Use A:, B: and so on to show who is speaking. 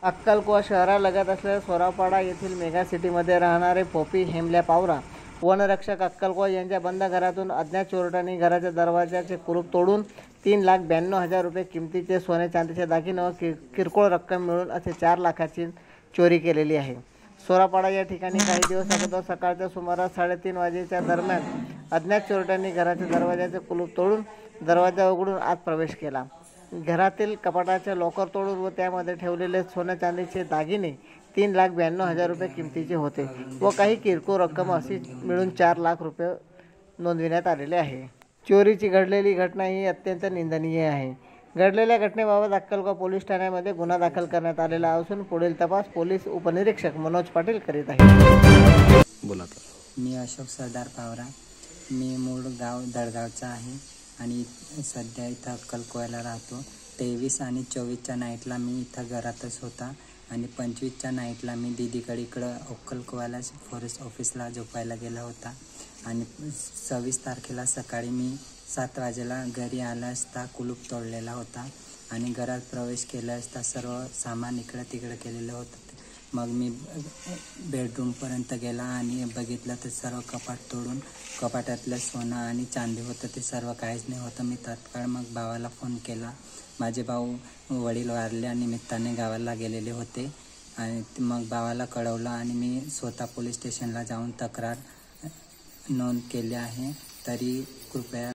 A: अक्कलकोवा शहरालगत असलेल्या सोरापाडा येथील मेगा सिटीमध्ये राहणारे पोपी हेमल्या पावरा वनरक्षक अक्कलकोवा यांच्या बंद घरातून अज्ञात चोरट्यांनी घराच्या दरवाजाचे कुलूप तोडून 3,92,000 रुपये किमतीचे सोने चांदीचे दागिने व किरकोळ रक्कम मिळून असे 4 लाखाची चोरी केलेली आहे। सोरापाडा या ठिकाणी काही दिवस अगोदर सकाळच्या सुमारास 3:30 वाजेच्या दरम्यान अज्ञात चोरट्यांनी घराच्या दरवाजाचे कुलूप तोडून दरवाजा उघडून आत प्रवेश केला। घरातील कपाटाचे लॉकर तोडून व त्यामध्ये ठेवलेले सोने चांदीचे दागिने 3,92,000 रुपये किमतीचे होते व काही किरकोळ रक्कम अशी मिळून 4 लाख रुपये नोंदविण्यात आलेले आहे। चोरीची घडलेली घटना ही अत्यंत निंदनीय आहे। घडलेल्या घटनेबाबत अक्कलकोवा पोलीस ठाण्यामध्ये गुन्हा दाखल करण्यात आलेला असून पुढील तपास पोलीस उपनिरीक्षक मनोज पाटील करीत आहेत।
B: बोला।
C: मी अशोक सरदार पावरा, मी मूळ गाव दडगावचा आहे आणि सध्या इथं अक्कलकोव्याला राहतो। 23 आणि 24च्या नाईटला मी इथं घरातच होता आणि 25च्या नाईटला मी दीदीकडे इकडं अक्कलकोव्याला फॉरेस्ट ऑफिसला झोपायला गेला होता आणि 26 तारखेला सकाळी मी 7 वाजेला घरी आला असता कुलूप तोडलेला होता आणि घरात प्रवेश केला असता सर्व सामान इकडं तिकडं केलेलं होतं। मग मी बेडरूमपर्यंत गेला आणि बघितलं तर सर्व कपाट तोडून कपाटातलं सोनं आणि चांदी होतं ते सर्व काहीच नाही होतं। मी तात्काळ मग भावाला फोन केला। माझे भाऊ वडील वारल्या निमित्ताने गावाला गेलेले होते आणि मग भावाला कळवलं आणि मी स्वतः पोलीस स्टेशनला जाऊन तक्रार नोंद केली आहे। तरी कृपया